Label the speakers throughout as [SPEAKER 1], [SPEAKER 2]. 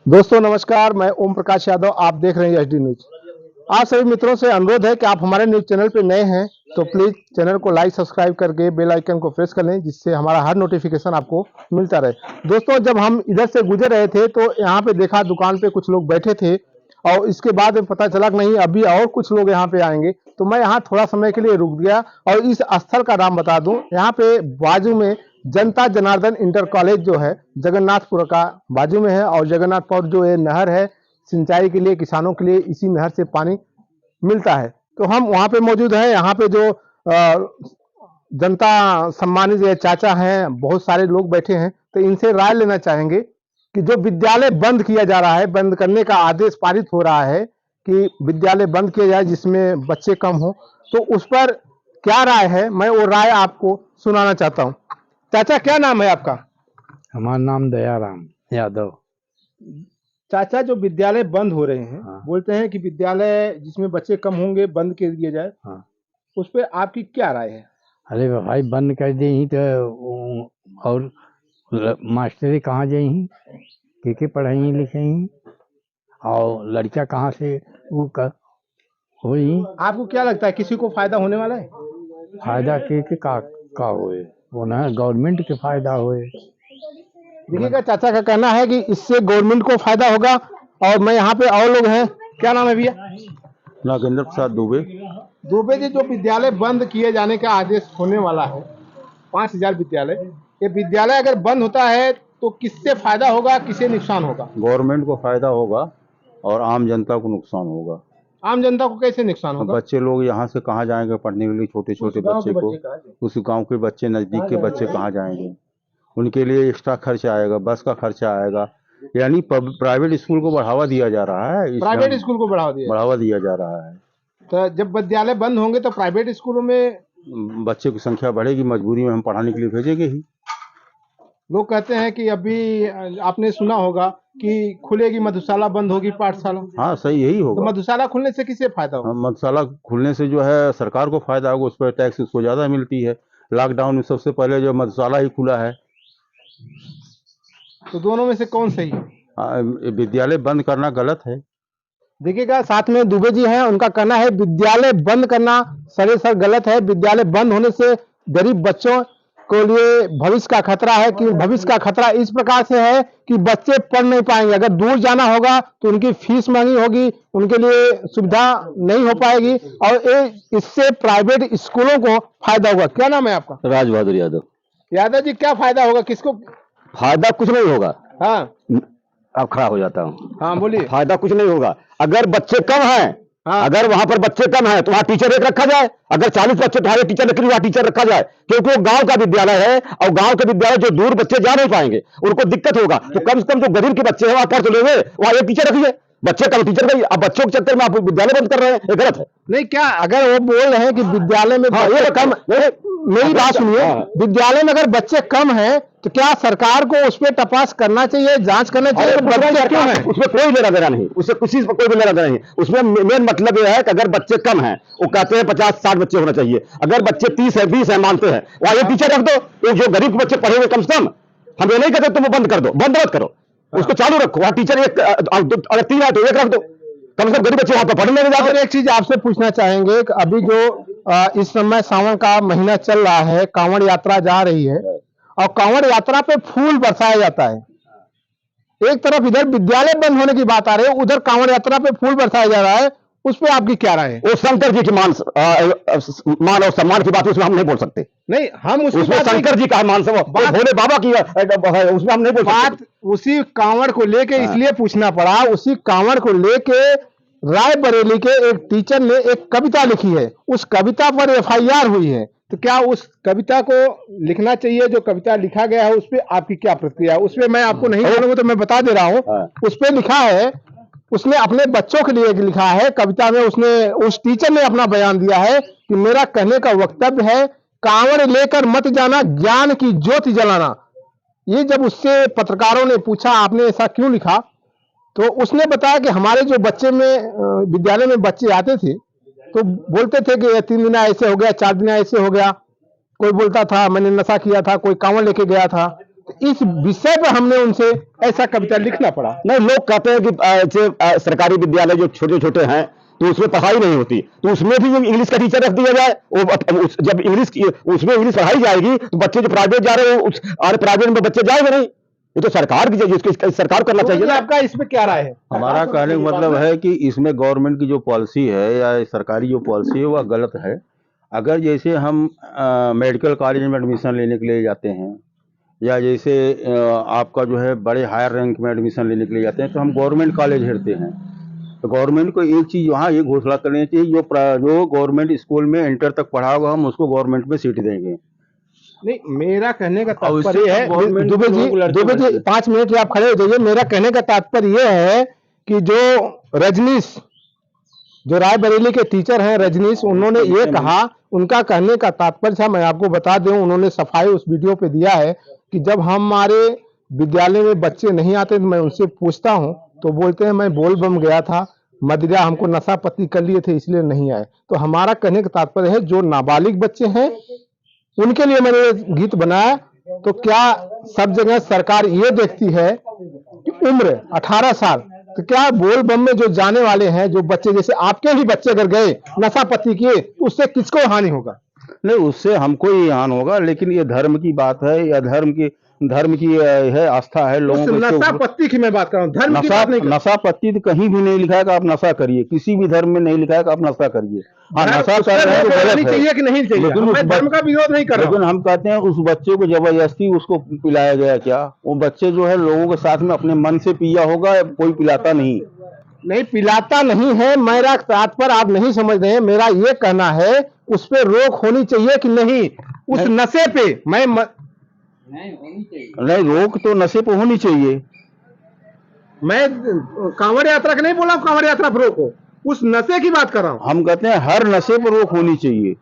[SPEAKER 1] दोस्तों नमस्कार, मैं ओम प्रकाश यादव। आप देख रहे हैं एचडी न्यूज। आप सभी मित्रों से अनुरोध है कि आप हमारे न्यूज चैनल पर नए हैं तो प्लीज चैनल को लाइक सब्सक्राइब करके बेल आइकन को प्रेस कर लें, जिससे हमारा हर नोटिफिकेशन आपको मिलता रहे। दोस्तों, जब हम इधर से गुजर रहे थे तो यहाँ पे देखा दुकान पे कुछ लोग बैठे थे और इसके बाद पता चला कि नहीं, अभी और कुछ लोग यहाँ पे आएंगे, तो मैं यहाँ थोड़ा समय के लिए रुक गया। और इस स्थल का नाम बता दूं, यहाँ पे बाजू में जनता जनार्दन इंटर कॉलेज जो है जगन्नाथपुर का बाजू में है। और जगन्नाथपुर जो ये नहर है सिंचाई के लिए, किसानों के लिए इसी नहर से पानी मिलता है। तो हम वहाँ पे मौजूद हैं। यहाँ पे जो जनता सम्मानित चाचा हैं, बहुत सारे लोग बैठे हैं, तो इनसे राय लेना चाहेंगे कि जो विद्यालय बंद किया जा रहा है, बंद करने का आदेश पारित हो रहा है कि विद्यालय बंद किया जाए जिसमें बच्चे कम हो, तो उस पर क्या राय है, मैं वो राय आपको सुनाना चाहता हूँ। चाचा, क्या नाम है आपका?
[SPEAKER 2] हमारा नाम दयाराम यादव।
[SPEAKER 1] चाचा, जो विद्यालय बंद हो रहे हैं,
[SPEAKER 2] हाँ।
[SPEAKER 1] बोलते हैं कि विद्यालय जिसमें बच्चे कम होंगे बंद कर दिया जाए,
[SPEAKER 2] हाँ।
[SPEAKER 1] उस पर आपकी क्या राय है?
[SPEAKER 2] अरे भाई, बंद कर दी ही तो और मास्टरी कहाँ जाई, के पढ़ाई लिखाई, और लड़का कहाँ से वो कर होई।
[SPEAKER 1] आपको क्या लगता है किसी को फायदा होने वाला है?
[SPEAKER 2] फायदा के का होए, वो ना गवर्नमेंट के फायदा होए।
[SPEAKER 1] देखिएगा, चाचा का कहना है कि इससे गवर्नमेंट को फायदा होगा। और मैं यहाँ पे और लोग हैं। क्या नाम है भैया?
[SPEAKER 3] नागेंद्र प्रसाद दुबे।
[SPEAKER 1] दुबे जी, जो विद्यालय बंद किए जाने का आदेश होने वाला है, 5000 विद्यालय, ये विद्यालय अगर बंद होता है तो किससे फायदा होगा, किसे नुकसान होगा?
[SPEAKER 3] गवर्नमेंट को फायदा होगा और आम जनता को नुकसान होगा।
[SPEAKER 1] आम जनता को कैसे नुकसान होगा?
[SPEAKER 3] बच्चे लोग यहाँ से कहाँ जाएंगे पढ़ने के लिए? छोटे छोटे बच्चे को, उस गांव के बच्चे, नजदीक के बच्चे कहाँ जाएंगे? उनके लिए एक्स्ट्रा खर्चा आएगा, बस का खर्चा आएगा। यानी प्राइवेट स्कूल को बढ़ावा दिया जा रहा है।
[SPEAKER 1] प्राइवेट स्कूल को बढ़ावा
[SPEAKER 3] दिया जा रहा है।
[SPEAKER 1] तो जब विद्यालय बंद होंगे तो प्राइवेट स्कूलों में
[SPEAKER 3] बच्चे की संख्या बढ़ेगी, मजबूरी में हम पढ़ाने के लिए भेजेंगे ही।
[SPEAKER 1] लोग कहते हैं कि अभी आपने सुना होगा कि खुलेगी मधुशाला, बंद होगी पाठशाला।
[SPEAKER 3] हाँ, सही यही
[SPEAKER 1] तो
[SPEAKER 3] होगा।
[SPEAKER 1] मधुशाला खुलने से किसे फायदा होगा?
[SPEAKER 3] मधुशाला खुलने से जो है सरकार को फायदा होगा, उस पर टैक्स उसको ज्यादा मिलती है। लॉकडाउन में सबसे पहले जो मधुशाला ही खुला है।
[SPEAKER 1] तो दोनों में से कौन सही है?
[SPEAKER 3] विद्यालय बंद करना गलत है।
[SPEAKER 1] देखिएगा, साथ में दुबे जी हैं, उनका कहना है विद्यालय बंद करना सरासर गलत है। विद्यालय बंद होने से गरीब बच्चों को लिए भविष्य का खतरा है। कि भविष्य का खतरा इस प्रकार से है कि बच्चे पढ़ नहीं पाएंगे। अगर दूर जाना होगा तो उनकी फीस महंगी होगी, उनके लिए सुविधा नहीं हो पाएगी, और इससे प्राइवेट स्कूलों को फायदा होगा। क्या नाम है आपका?
[SPEAKER 4] राज बहादुर यादव।
[SPEAKER 1] यादव जी, क्या फायदा होगा, किसको?
[SPEAKER 4] फायदा कुछ नहीं होगा।
[SPEAKER 1] हाँ,
[SPEAKER 4] अब खड़ा हो जाता हूँ।
[SPEAKER 1] हाँ बोलिए।
[SPEAKER 4] फायदा कुछ नहीं होगा। अगर बच्चे कम हैं,
[SPEAKER 1] हाँ।
[SPEAKER 4] अगर वहां पर बच्चे कम हैं तो वहां टीचर एक रखा जाए। अगर 40 बच्चे तुम्हारे टीचर रखे, वहां टीचर रखा जाए, क्योंकि वो गांव का विद्यालय है और गांव के विद्यालय जो दूर बच्चे जा नहीं पाएंगे उनको दिक्कत होगा। तो कम से कम जो गरीब के बच्चे हैं वहां पढ़ तो लेंगे, वहां एक टीचर रखिए। बच्चे कम, टीचर नहीं। अब बच्चों के चक्कर में आप विद्यालय बंद कर रहे हैं, ये गलत है।
[SPEAKER 1] नहीं, क्या अगर वो बोल रहे हैं कि विद्यालय में बच्चे कम, मेरी बात सुनिए। विद्यालय में अगर बच्चे कम हैं तो क्या सरकार को उस पर तपास करना चाहिए, जांच करना चाहिए? बच्चे क्यों हैं?
[SPEAKER 4] उसमें कोई लेना देना नहीं, उससे किसी से कोई भी लेना देना नहीं। उसमें मेन मतलब यह है कि अगर बच्चे कम हैं, वो कहते हैं 50-60 बच्चे होना चाहिए। अगर बच्चे 30 है, 20 है, मानते हैं, वहां एक टीचर रख दो। जो गरीब के बच्चे पढ़ेंगे कम से कम। हम ये नहीं कहते तुम बंद कर दो, बंद मत करो, उसको चालू रखो। वहां टीचर एक, अगर 3 है तो एक रख दो, कम से कम गरीब बच्चे वहां पर पढ़ने नहीं जाते।
[SPEAKER 1] और एक चीज आपसे पूछना चाहेंगे कि अभी जो इस समय सावन का महीना चल रहा है, कांवड़ यात्रा जा रही है और कांवड़ यात्रा पे फूल बरसाया जाता है। एक तरफ इधर विद्यालय बंद होने की बात आ रही है, उधर कांवड़ यात्रा पे फूल बरसाया जा रहा है, उस पे आपकी क्या राय है?
[SPEAKER 4] वो शंकर जी की मान और सम्मान की बात है, उसमें हम नहीं बोल सकते।
[SPEAKER 1] नहीं, हम
[SPEAKER 4] उसमें शंकर जी का मान सब भोले बाबा की है, उसमें हम नहीं बोल
[SPEAKER 1] बात
[SPEAKER 4] सकते।
[SPEAKER 1] उसी कांवड़ को लेके इसलिए पूछना पड़ा। उसी कांवड़ को लेके रायबरेली के एक टीचर ने एक कविता लिखी है, उस कविता पर एफआईआर हुई है। तो क्या उस कविता को लिखना चाहिए? जो कविता लिखा गया है उस पर आपकी क्या प्रतिक्रिया है? उसमें मैं आपको नहीं बोलूंगा, तो मैं बता दे रहा हूँ। उस पर लिखा है, उसने अपने बच्चों के लिए लिखा है कविता में। उसने, उस टीचर ने अपना बयान दिया है कि मेरा कहने का वक्तव्य है, कांवड़ लेकर मत जाना, ज्ञान की ज्योति जलाना। ये जब उससे पत्रकारों ने पूछा आपने ऐसा क्यों लिखा, तो उसने बताया कि हमारे जो बच्चे में विद्यालय में बच्चे आते थे तो बोलते थे कि 3 दिन ऐसे हो गया, 4 दिन ऐसे हो गया। कोई बोलता था मैंने नशा किया था, कोई कांवड़ लेके गया था। तो इस विषय पर हमने उनसे ऐसा कविता लिखना पड़ा।
[SPEAKER 4] नहीं, लोग कहते हैं कि सरकारी विद्यालय जो छोटे छोटे हैं तो उसमें पढ़ाई नहीं होती, तो उसमें भी इंग्लिश का टीचर रख दिया जाए। जब इंग्लिश उसमें इंग्लिश पढ़ाई जाएगी तो बच्चे जो प्राइवेट जा रहे हैं और प्राइवेट में बच्चे जाएंगे नहीं। ये तो सरकार की जिसकी सरकार करना चाहिए ना।
[SPEAKER 1] आपका इसमें क्या राय है?
[SPEAKER 3] हमारा कहने का मतलब है कि इसमें गवर्नमेंट की जो पॉलिसी है या सरकारी जो पॉलिसी है वह गलत है। अगर जैसे हम मेडिकल कॉलेज में एडमिशन लेने के लिए जाते हैं या जैसे आपका जो है बड़े हायर रैंक में एडमिशन लेने के लिए जाते हैं तो हम गवर्नमेंट कॉलेज हेरते हैं। तो गवर्नमेंट को एक चीज़ वहाँ ये घोषणा करनी चाहिए, जो गवर्नमेंट स्कूल में इंटर तक पढ़ा होगा हम उसको गवर्नमेंट में सीट देंगे।
[SPEAKER 1] नहीं, मेरा कहने का
[SPEAKER 3] और उससे
[SPEAKER 1] तात्पर्य है,
[SPEAKER 3] गवर्नमेंट
[SPEAKER 1] दुबे जी 5 मिनट आप खड़े हो जाइए। मेरा कहने का तात्पर्य यह है कि जो रजनीश, जो रायबरेली के टीचर हैं रजनीश, उन्होंने ये कहा, उनका कहने का तात्पर्य था, मैं आपको बता दूं, उन्होंने सफाई उस वीडियो पे दिया है कि जब हमारे विद्यालय में बच्चे नहीं आते तो मैं उनसे पूछता हूं तो बोलते हैं मैं बोल बम गया था, मदिरा हमको नशा पत्ती कर लिए थे इसलिए नहीं आए। तो हमारा कहने का तात्पर्य है जो नाबालिग बच्चे हैं उनके लिए मैंने ये गीत बनाया। तो क्या सब जगह सरकार ये देखती है कि उम्र 18 साल, तो क्या बोल बम में जो जाने वाले हैं जो बच्चे, जैसे आपके ही बच्चे अगर गए नशा पत्ती किए तो उससे किसको हानि होगा?
[SPEAKER 3] नहीं, उससे हमको ही हानि होगा, लेकिन ये धर्म की बात है या धर्म की है, आस्था है लोगों
[SPEAKER 1] उस
[SPEAKER 3] को।
[SPEAKER 1] नशा पत्ती की मैं बात कर रहा हूँ, धर्म की बात नहीं कर रहा।
[SPEAKER 3] नशा पत्ती तो कहीं भी नहीं लिखा है कि आप नशा करिए, किसी भी धर्म में नहीं लिखा है कि आप नशा करिए। हाँ, नशा कर रहे हैं तो गलत है,
[SPEAKER 1] चाहिए कि नहीं चाहिए,
[SPEAKER 3] लेकिन
[SPEAKER 1] मैं धर्म का विरोध नहीं कर रहा
[SPEAKER 3] लेकिन हम कहते हैं उस बच्चे को जबरदस्ती उसको पिलाया गया क्या? वो बच्चे जो है लोगों के साथ में अपने मन से पिया होगा, कोई पिलाता नहीं।
[SPEAKER 1] नहीं, पिलाता नहीं है, मेरा तात्पर्य आप नहीं समझ रहे हैं। मेरा ये कहना है उस पे रोक होनी चाहिए कि नहीं, उस नशे पे
[SPEAKER 3] नहीं, रोक तो नशे पे होनी चाहिए।
[SPEAKER 1] मैं कांवड़ यात्रा का नहीं बोला, कांवड़ यात्रा पर रोको, उस नशे की बात कर रहा हूँ।
[SPEAKER 3] हम कहते हैं हर नशे पर रोक होनी चाहिए।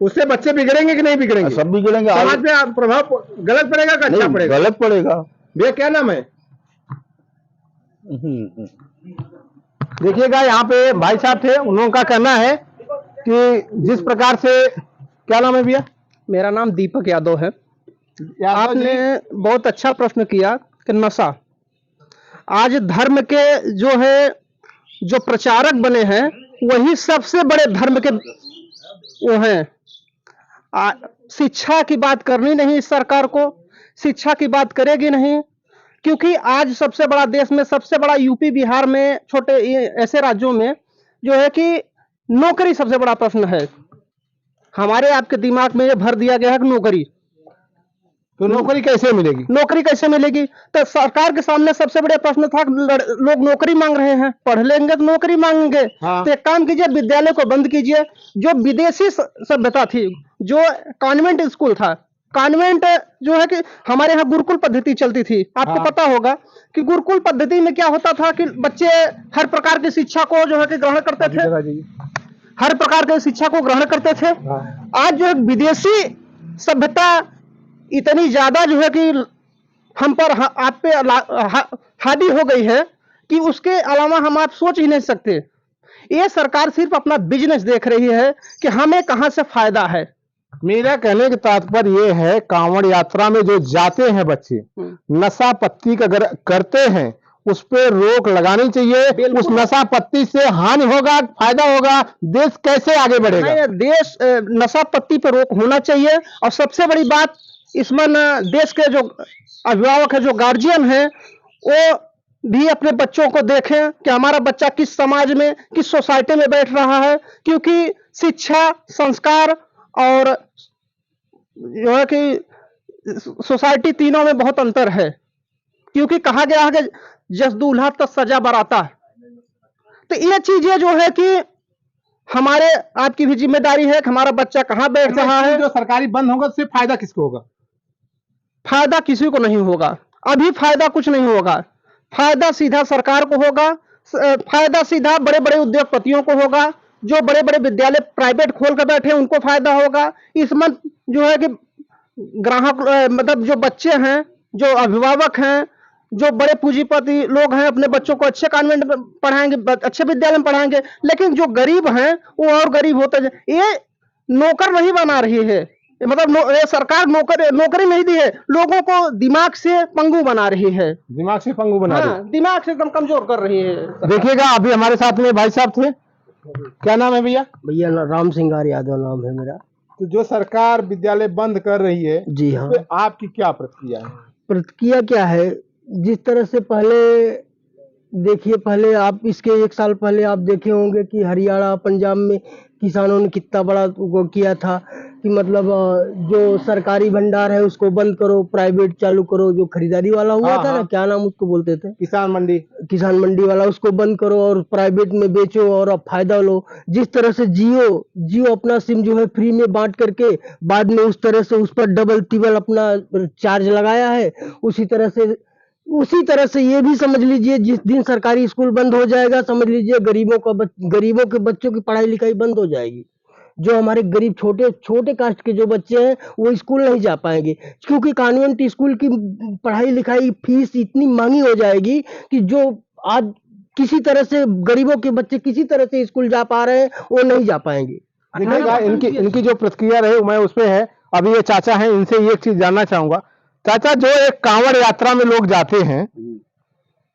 [SPEAKER 1] उससे बच्चे बिगड़ेंगे कि नहीं बिगड़ेंगे?
[SPEAKER 3] सब बिगड़ेंगे।
[SPEAKER 1] समाज पे प्रभाव गलत पड़ेगा कि अच्छा पड़ेगा?
[SPEAKER 3] गलत पड़ेगा।
[SPEAKER 1] भैया क्या नाम है? देखिएगा यहाँ पे भाई साहब थे, उन्होंने का कहना है कि जिस प्रकार से, क्या नाम है भैया?
[SPEAKER 5] मेरा नाम दीपक यादव है। आपने बहुत अच्छा प्रश्न किया कि नशा, आज धर्म के जो है जो प्रचारक बने हैं वही सबसे बड़े धर्म के वो हैं। शिक्षा की बात करनी नहीं, इस सरकार को शिक्षा की बात करेगी नहीं, क्योंकि आज सबसे बड़ा देश में, सबसे बड़ा यूपी बिहार में, छोटे ऐसे राज्यों में जो है कि नौकरी सबसे बड़ा प्रश्न है। हमारे आपके दिमाग में ये भर दिया गया है कि नौकरी,
[SPEAKER 1] तो नौकरी कैसे मिलेगी?
[SPEAKER 5] नौकरी कैसे मिलेगी? तो सरकार के सामने सबसे बड़े प्रश्न था कि लोग नौकरी मांग रहे हैं, पढ़ लेंगे तो नौकरी मांगेंगे।
[SPEAKER 1] हाँ।
[SPEAKER 5] तो एक काम कीजिए, विद्यालय को बंद कीजिए। जो विदेशी सभ्यता थी, जो कॉन्वेंट स्कूल था, कॉन्वेंट जो है कि हमारे यहाँ गुरुकुल पद्धति चलती थी, आपको
[SPEAKER 1] हाँ।
[SPEAKER 5] पता होगा कि गुरुकुल पद्धति में क्या होता था कि बच्चे हर प्रकार की शिक्षा को जो है कि ग्रहण करते थे, हर प्रकार की शिक्षा को ग्रहण करते थे। आज जो है विदेशी सभ्यता इतनी ज्यादा जो है कि हम पर आप पे हावी हो गई है कि उसके अलावा हम आप सोच ही नहीं सकते। ये सरकार सिर्फ अपना बिजनेस देख रही है कि हमें कहां से फायदा है।
[SPEAKER 1] मेरा कहने का तात्पर्य ये है, कांवड़ यात्रा में जो जाते हैं बच्चे, नशा पत्ती का अगर करते हैं उस पे रोक लगानी चाहिए। उस नशा पत्ती से हानि होगा, फायदा होगा, देश कैसे आगे बढ़ेगा?
[SPEAKER 5] देश नशा पत्ती पर रोक होना चाहिए। और सबसे बड़ी बात इसमें देश के जो अभिभावक है, जो गार्जियन है, वो भी अपने बच्चों को देखें कि हमारा बच्चा किस समाज में, किस सोसाइटी में बैठ रहा है। क्योंकि शिक्षा, संस्कार और जो है कि सोसाइटी, तीनों में बहुत अंतर है। क्योंकि कहा गया है कि जस दूल्हा तस सजा बराता। तो ये चीजें जो है कि हमारे आपकी भी जिम्मेदारी है कि हमारा बच्चा कहाँ बैठ रहा है।
[SPEAKER 1] जो सरकारी बंद होगा उससे फायदा किसको होगा?
[SPEAKER 5] फायदा किसी को नहीं होगा, अभी फायदा कुछ नहीं होगा। फायदा सीधा सरकार को होगा, फायदा सीधा बड़े बड़े उद्योगपतियों को होगा, जो बड़े बड़े विद्यालय प्राइवेट खोल कर बैठे उनको फायदा होगा। इसमें जो है कि ग्राहक, मतलब जो बच्चे हैं, जो अभिभावक हैं, जो बड़े पूंजीपति लोग हैं, अपने बच्चों को अच्छे कॉन्वेंट में पढ़ाएंगे, अच्छे विद्यालय में पढ़ाएंगे। लेकिन जो गरीब हैं वो और गरीब होते जाए। ये नौकर नहीं बना रही है, मतलब ये सरकार नौकरी नहीं दी है, लोगों को दिमाग से पंगु बना रही है।
[SPEAKER 1] दिमाग से पंगु बना रही
[SPEAKER 5] हाँ, दिमाग से एकदम कमजोर कर रही है।
[SPEAKER 1] है। देखिएगा अभी हमारे साथ में भाई साहब थे, क्या नाम है भैया?
[SPEAKER 5] भैया राम सिंगार यादव नाम है मेरा।
[SPEAKER 1] तो जो सरकार विद्यालय बंद कर रही है,
[SPEAKER 5] जी हाँ।
[SPEAKER 1] उस पे आपकी क्या प्रतिक्रिया है?
[SPEAKER 5] प्रतिक्रिया क्या है, जिस तरह से पहले देखिए, पहले आप इसके 1 साल पहले आप देखे होंगे कि हरियाणा पंजाब में किसानों ने कितना बड़ा वो किया था कि मतलब जो सरकारी भंडार है उसको बंद करो, प्राइवेट चालू करो। जो खरीदारी वाला हुआ
[SPEAKER 1] हाँ,
[SPEAKER 5] था ना,
[SPEAKER 1] हाँ।
[SPEAKER 5] क्या नाम उसको बोलते थे,
[SPEAKER 1] किसान मंडी
[SPEAKER 5] वाला, उसको बंद करो और प्राइवेट में बेचो और अब फायदा लो। जिस तरह से जियो अपना सिम जो है फ्री में बांट करके बाद में उस तरह से उस पर डबल टिबल अपना चार्ज लगाया है, उसी तरह से ये भी समझ लीजिए, जिस दिन सरकारी स्कूल बंद हो जाएगा, समझ लीजिए गरीबों के बच्चों की पढ़ाई लिखाई बंद हो जाएगी। जो हमारे गरीब छोटे कास्ट के जो बच्चे हैं वो स्कूल नहीं जा पाएंगे, क्योंकि कॉन्वेंट स्कूल की पढ़ाई लिखाई फीस इतनी महंगी हो जाएगी कि जो आज किसी तरह से गरीबों के बच्चे किसी तरह से स्कूल जा पा रहे हैं वो नहीं जा पाएंगे।
[SPEAKER 1] देखिएगा इनकी जो प्रतिक्रिया रही मैं उस पे है। अभी ये चाचा हैं, इनसे ये एक चीज जानना चाहूंगा। चाचा, जो एक कांवड़ यात्रा में लोग जाते हैं,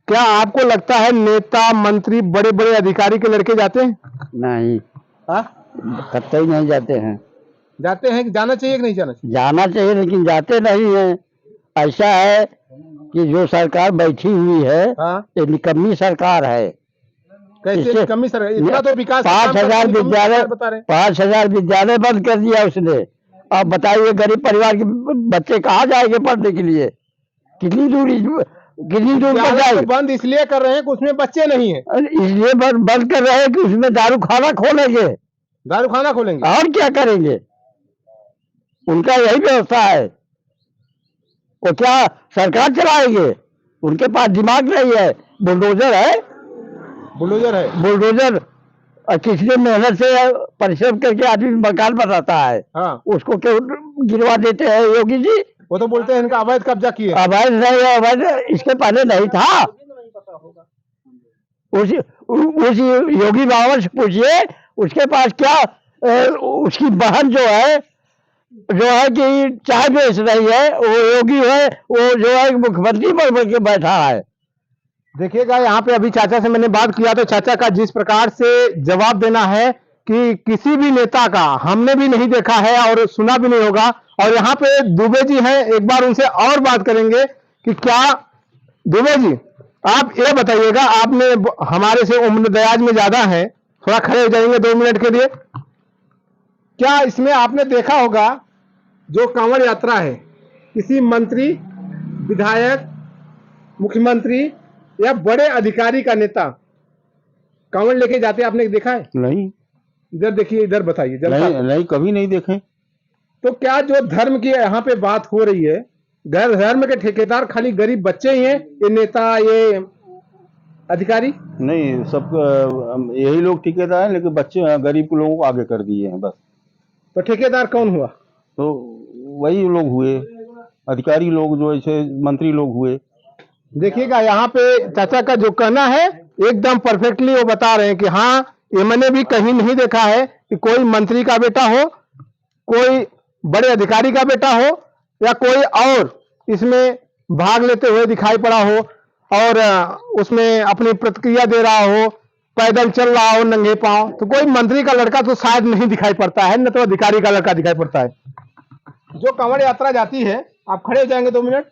[SPEAKER 1] क्या आपको लगता है नेता मंत्री बड़े बड़े अधिकारी के लड़के जाते हैं?
[SPEAKER 2] नहीं,
[SPEAKER 1] हाँ,
[SPEAKER 2] कतई नहीं जाते हैं।
[SPEAKER 1] जाते हैं कि जाना चाहिए कि नहीं जाना चाहिए?
[SPEAKER 2] जाना चाहिए लेकिन जाते नहीं हैं। ऐसा है कि जो सरकार बैठी हुई है
[SPEAKER 1] हाँ,
[SPEAKER 2] ये निकम्मी सरकार है।
[SPEAKER 1] कैसे कमी सर, इतना तो विकास का काम
[SPEAKER 2] 5,000
[SPEAKER 1] करने की कमी
[SPEAKER 2] विद्यालय
[SPEAKER 1] सरकार बता रहे हैं।
[SPEAKER 2] 5,000 विद्यालय बंद कर दिया उसने। अब बताइए गरीब परिवार के बच्चे कहाँ जाएंगे पढ़ने के लिए? कितनी दूर पर
[SPEAKER 1] विद्यालय
[SPEAKER 2] जाएंगे?
[SPEAKER 1] को बंद इसलिए कर रहे हैं कि उसमें बच्चे नहीं है।
[SPEAKER 2] इसलिए बंद कर रहे हैं कि उसमें दारू खाना खोलेंगे
[SPEAKER 1] दारू खाना खोलेंगे।
[SPEAKER 2] और क्या करेंगे। उनका यही व्यवस्था है। वो क्या सरकार चलाएंगे? उनके पास दिमाग नहीं है, बुलडोजर है। बुलडोजर किसी मेहनत से परिश्रम करके आदमी मकान बनाता है,
[SPEAKER 1] हाँ,
[SPEAKER 2] उसको क्यों गिरवा देते हैं योगी जी?
[SPEAKER 1] वो तो बोलते हैं इनका अवैध कब्जा किए।
[SPEAKER 2] अवैध नहीं है, अवैध इसके पहले नहीं था। उस योगी बाबा से पूछिए, उसके पास क्या उसकी बहन जो है कि चाय बेच रही है, वो योगी है, वो जो है मुख्यमंत्री बन के बैठा है।
[SPEAKER 1] देखिएगा यहाँ पे अभी चाचा से मैंने बात किया तो चाचा का जिस प्रकार से जवाब देना है कि किसी भी नेता का हमने भी नहीं देखा है और सुना भी नहीं होगा। और यहाँ पे दुबे जी हैं, एक बार उनसे और बात करेंगे कि क्या दुबे जी आप ये बताइएगा, आपने हमारे से उम्र दराज में ज्यादा है, थोड़ा खड़े हो जाएंगे 2 मिनट के लिए। क्या इसमें आपने देखा होगा जो कांवड़ यात्रा है, किसी मंत्री, विधायक, मुख्यमंत्री या बड़े अधिकारी का नेता कांवड़ लेके जाते आपने देखा है?
[SPEAKER 3] नहीं,
[SPEAKER 1] इधर देखिए, इधर बताइए जरा।
[SPEAKER 3] नहीं, कभी नहीं देखे।
[SPEAKER 1] तो क्या जो धर्म की यहाँ पे बात हो रही है, धर्म के ठेकेदार खाली गरीब बच्चे ही हैं, ये नेता, ये अधिकारी
[SPEAKER 3] नहीं, सब यही लोग ठेकेदार हैं, लेकिन बच्चे गरीब लोगों को आगे कर दिए हैं बस।
[SPEAKER 1] तो ठेकेदार कौन हुआ?
[SPEAKER 3] तो वही लोग हुए, अधिकारी लोग, जो ऐसे मंत्री लोग हुए।
[SPEAKER 1] देखिएगा यहाँ पे चाचा का जो कहना है एकदम परफेक्टली वो बता रहे हैं कि हाँ, ये मैंने भी कहीं नहीं देखा है कि कोई मंत्री का बेटा हो, कोई बड़े अधिकारी का बेटा हो या कोई और इसमें भाग लेते हुए दिखाई पड़ा हो और उसमें अपनी प्रतिक्रिया दे रहा हो, पैदल चल रहा हो नंगे पांव। तो कोई मंत्री का लड़का तो शायद नहीं दिखाई पड़ता है, न तो अधिकारी का लड़का दिखाई पड़ता है। जो कांवड़ यात्रा जाती है, आप खड़े हो जाएंगे 2 मिनट।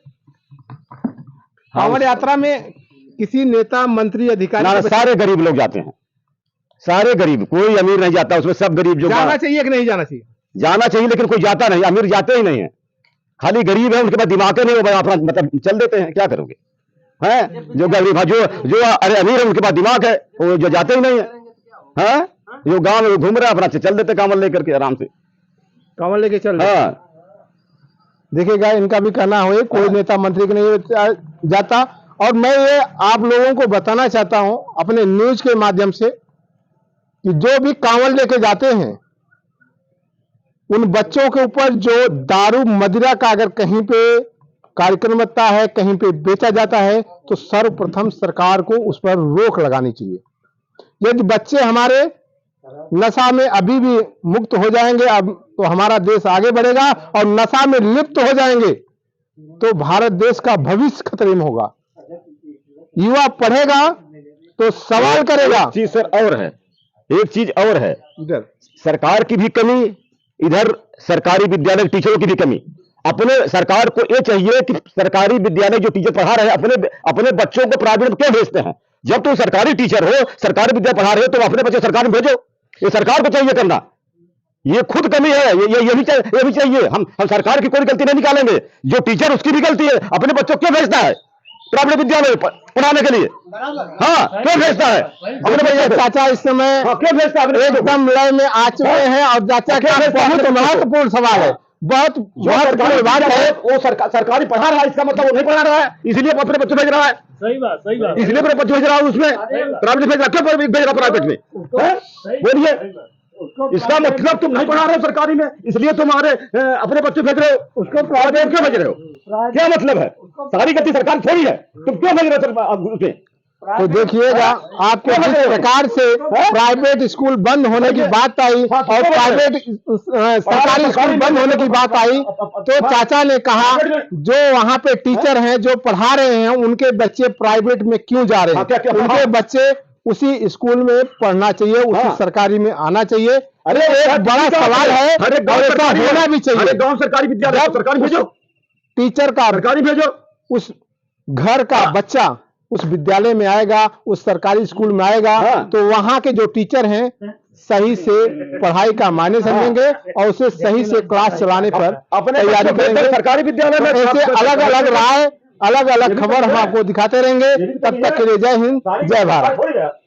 [SPEAKER 1] कांवड़ यात्रा में किसी नेता, मंत्री, अधिकारी
[SPEAKER 4] सारे गरीब लोग जाते हैं, सारे गरीब, कोई अमीर नहीं जाता उसमें, सब गरीब। जो
[SPEAKER 1] जाना चाहिए कि नहीं जाना चाहिए?
[SPEAKER 4] जाना चाहिए, लेकिन कोई जाता नहीं, अमीर जाते ही नहीं है। खाली गरीब है, उनके पास दिमाग नहीं, वो अपना मतलब चल देते हैं, क्या करोगे? हैं जो गरीब है, जो अरे अमीर है, उनके पास दिमाग है, वो जो जाते ही नहीं है। हैं जो गांव में घूम रहा है, अपना चल देते कांवड़ लेकर के आराम से।
[SPEAKER 1] कांवड़ लेके चल रहे।
[SPEAKER 4] हाँ,
[SPEAKER 1] देखिएगा इनका भी कहना हो, कोई नेता मंत्री के नहीं जाता। और मैं ये आप लोगों को बताना चाहता हूं अपने न्यूज के माध्यम से कि जो भी कांवड़ लेके जाते हैं, उन बच्चों के ऊपर जो दारू मदिरा का अगर कहीं पे कार्यक्रम होता है, कहीं पे बेचा जाता है, तो सर्वप्रथम सरकार को उस पर रोक लगानी चाहिए। यदि बच्चे हमारे नशा में अभी भी मुक्त हो जाएंगे, अब तो हमारा देश आगे बढ़ेगा, और नशा में लिप्त हो जाएंगे तो भारत देश का भविष्य खतरे में होगा। युवा पढ़ेगा तो सवाल करेगा।
[SPEAKER 4] चीज सर और है, एक चीज और है,
[SPEAKER 1] इधर
[SPEAKER 4] सरकार की भी कमी, इधर सरकारी विद्यालय के टीचरों की भी कमी। अपने सरकार को ये चाहिए कि सरकारी विद्यालय जो टीचर पढ़ा रहे हैं अपने बच्चों को प्राइवेट में क्यों भेजते हैं? जब तुम सरकारी टीचर हो, सरकारी विद्यालय पढ़ा रहे हो, तो अपने बच्चे सरकार में भेजो। ये सरकार को चाहिए करना, ये खुद कमी है, ये भी चाहिए। हम सरकार की कोई गलती नहीं निकालेंगे, जो टीचर उसकी भी गलती है। अपने बच्चों क्यों भेजता है प्राइवेट विद्यालय पढ़ाने के लिए? हाँ, क्यों भेजता है अपने बच्चे?
[SPEAKER 1] चाचा इस समय
[SPEAKER 4] क्यों भेजता है?
[SPEAKER 1] एकदम लय में आ चुके हैं, और चाचा का बहुत महत्वपूर्ण सवाल है, बहुत महत्वपूर्ण बात है।
[SPEAKER 4] वो सरकारी पढ़ा रहा है, इसका मतलब वो नहीं पढ़ा रहा है, इसलिए अपने बच्चे भेज रहा है।
[SPEAKER 6] सही बात
[SPEAKER 4] इसलिए अपने बच्चे भेज रहा है उसमें प्राइवेट भेज रहा, क्यों भेज रहा प्राइवेट में? बोलिए, इसका मतलब तुम नहीं पढ़ा रहे हो सरकारी में, इसलिए तुम्हारे अपने बच्चे भेज रहे हो, उसको प्राइवेट क्यों भेज रहे हो? क्या मतलब है? सारी गलती सरकार थोड़ी है, तुम क्यों भेज रहे हो उसमें?
[SPEAKER 1] तो देखिएगा, आपको जिस प्रकार से प्राइवेट स्कूल बंद होने की बात आई और प्राइवेट सरकारी स्कूल बंद होने की बात आई, तो चाचा ने कहा जो वहाँ पे टीचर हैं जो पढ़ा रहे हैं उनके बच्चे प्राइवेट में क्यों जा रहे हैं? उनके बच्चे उसी स्कूल में पढ़ना चाहिए, उसी सरकारी में आना चाहिए।
[SPEAKER 4] अरे
[SPEAKER 1] एक बड़ा सवाल है,
[SPEAKER 4] हर एक
[SPEAKER 1] और ऐसा होना भी चाहिए।
[SPEAKER 4] गांव सरकारी विद्यालय सरकारी भेजो,
[SPEAKER 1] टीचर का
[SPEAKER 4] सरकारी भेजो।
[SPEAKER 1] उस घर का बच्चा उस विद्यालय में आएगा, उस सरकारी स्कूल में आएगा, तो वहाँ के जो टीचर हैं सही से पढ़ाई का मायने समझेंगे और उसे सही से क्लास चलाने पर तैयारी करेंगे।
[SPEAKER 4] सरकारी विद्यालय में
[SPEAKER 1] ऐसे अलग अलग राय, अलग अलग खबर हम आपको दिखाते रहेंगे। तब तक के लिए जय हिंद, जय भारत।